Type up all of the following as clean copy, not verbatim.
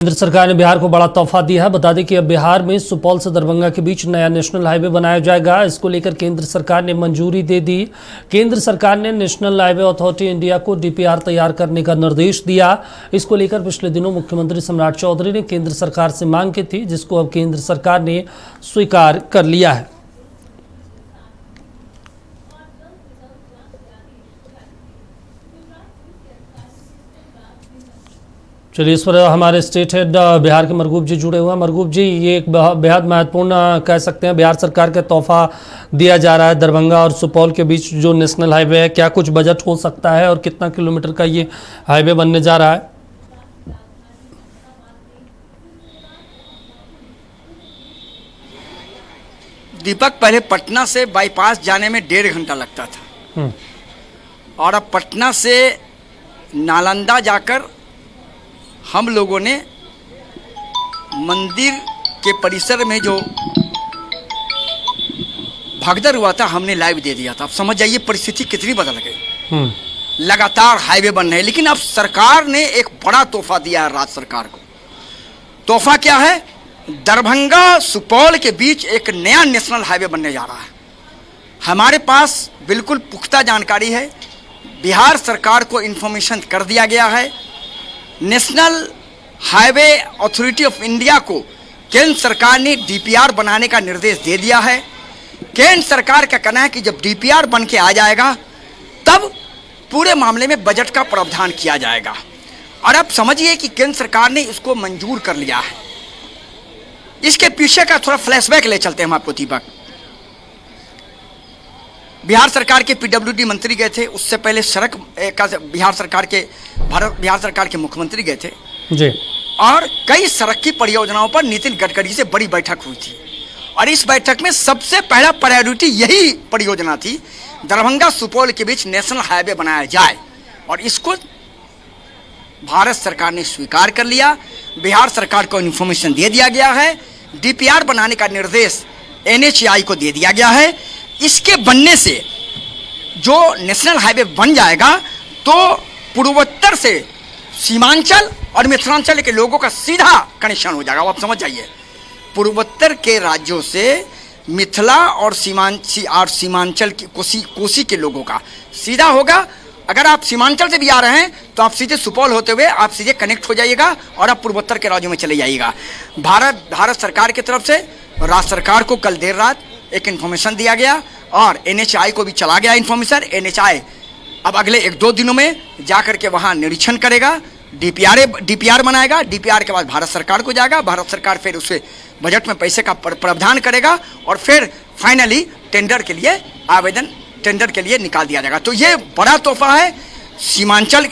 केंद्र सरकार ने बिहार को बड़ा तोहफा दिया है। बता दें कि अब बिहार में सुपौल से दरभंगा के बीच नया नेशनल हाईवे बनाया जाएगा। इसको लेकर केंद्र सरकार ने मंजूरी दे दी। केंद्र सरकार ने नेशनल हाईवे अथॉरिटी इंडिया को डीपीआर तैयार करने का निर्देश दिया। इसको लेकर पिछले दिनों मुख्यमंत्री सम्राट चौधरी ने केंद्र सरकार से मांग की थी, जिसको अब केंद्र सरकार ने स्वीकार कर लिया है। चलिए, इस पर हमारे स्टेट हेड बिहार के मरगूब जी जुड़े हुए हैं। मरगूब जी, ये एक बेहद महत्वपूर्ण कह सकते हैं बिहार सरकार का तोहफा दिया जा रहा है दरभंगा और सुपौल के बीच जो नेशनल हाईवे है। क्या कुछ बजट हो सकता है और कितना किलोमीटर का ये हाईवे बनने जा रहा है? दीपक, पहले पटना से बाईपास जाने में 1.5 घंटा लगता था और अब पटना से नालंदा जाकर हम लोगों ने मंदिर के परिसर में जो भगदड़ हुआ था, हमने लाइव दे दिया था। अब समझ जाइए परिस्थिति कितनी बदल गई। लगातार हाईवे बन रहे हैं, लेकिन अब सरकार ने एक बड़ा तोहफा दिया है राज्य सरकार को। तोहफा क्या है? दरभंगा सुपौल के बीच एक नया नेशनल हाईवे बनने जा रहा है। हमारे पास बिल्कुल पुख्ता जानकारी है। बिहार सरकार को इन्फॉर्मेशन कर दिया गया है। National highway authority of India को केंद्र सरकार ने डीपीआर बनाने का निर्देश दे दिया है। केंद्र सरकार का कहना है कि जब डीपीआर बन के आ जाएगा तब पूरे मामले में बजट का प्रावधान किया जाएगा। और अब समझिए कि केंद्र सरकार ने इसको मंजूर कर लिया है। इसके पीछे का थोड़ा फ्लैशबैक ले चलते हैं हम आपको दीपक। बिहार सरकार के पीडब्ल्यूडी मंत्री गए थे, उससे पहले सड़क का बिहार सरकार के मुख्यमंत्री गए थे जी। और कई सड़क की परियोजनाओं पर नितिन गडकरी से बड़ी बैठक हुई थी। और इस बैठक में सबसे पहला प्रायोरिटी यही परियोजना थी, दरभंगा सुपौल के बीच नेशनल हाईवे बनाया जाए। और इसको भारत सरकार ने स्वीकार कर लिया। बिहार सरकार को इन्फॉर्मेशन दे दिया गया है। डीपीआर बनाने का निर्देश NHAI को दे दिया गया है। इसके बनने से जो नेशनल हाईवे बन जाएगा तो पूर्वोत्तर से सीमांचल और मिथिलांचल के लोगों का सीधा कनेक्शन हो जाएगा। आप समझ जाइए, पूर्वोत्तर के राज्यों से मिथिला और सीमांचल की कोसी के लोगों का सीधा होगा। अगर आप सीमांचल से भी आ रहे हैं तो आप सीधे सुपौल होते हुए आप सीधे कनेक्ट हो जाइएगा और आप पूर्वोत्तर के राज्यों में चले जाइएगा। भारत सरकार की तरफ से राज्य सरकार को कल देर रात एक इन्फॉर्मेशन दिया गया और NHAI को भी चला गया इन्फॉर्मेशन। NHAI अब अगले 1-2 दिनों में जाकर के वहाँ निरीक्षण करेगा, डीपीआर बनाएगा। डीपीआर के बाद भारत सरकार को जाएगा। भारत सरकार फिर उसे बजट में पैसे का प्रावधान करेगा और फिर फाइनली टेंडर के लिए निकाल दिया जाएगा। तो ये बड़ा तोहफा है सीमांचल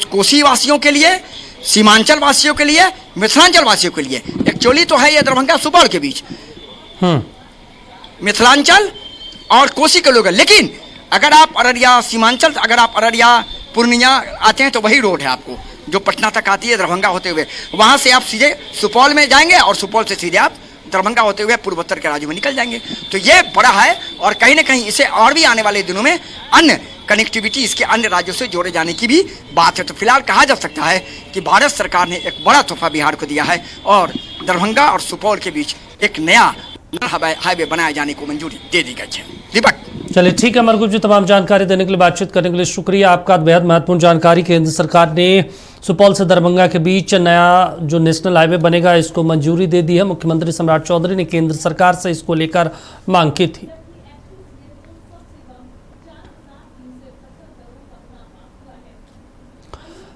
कोसी वासियों के लिए, सीमांचल वासियों के लिए, मिथिलांचल वासियों के लिए। एक्चुअली तो है ये दरभंगा सुपौल के बीच मिथिलांचल और कोसी के लोग हैं। लेकिन अगर आप अररिया सीमांचल, अगर आप अररिया पूर्णिया आते हैं तो वही रोड है आपको जो पटना तक आती है दरभंगा होते हुए। वहाँ से आप सीधे सुपौल में जाएंगे और सुपौल से सीधे आप दरभंगा होते हुए पूर्वोत्तर के राज्यों में निकल जाएंगे। तो ये बड़ा है और कहीं ना कहीं इसे और भी आने वाले दिनों में अन्य कनेक्टिविटी इसके अन्य राज्यों से जोड़े जाने की भी बात है। तो फिलहाल कहा जा सकता है कि भारत सरकार ने एक बड़ा तोहफा बिहार को दिया है और दरभंगा और सुपौल के बीच एक नया हाईवे बनाए जाने को मंजूरी दे दी गई है। दीपक, चलिए ठीक है मरगूब जी, तमाम जानकारी देने के लिए, बातचीत करने के लिए शुक्रिया आपका। बेहद महत्वपूर्ण जानकारी। केंद्र सरकार ने सुपौल से दरभंगा के बीच नया जो नेशनल हाईवे बनेगा इसको मंजूरी दे दी है। मुख्यमंत्री सम्राट चौधरी ने केंद्र सरकार से इसको लेकर मांग की थी।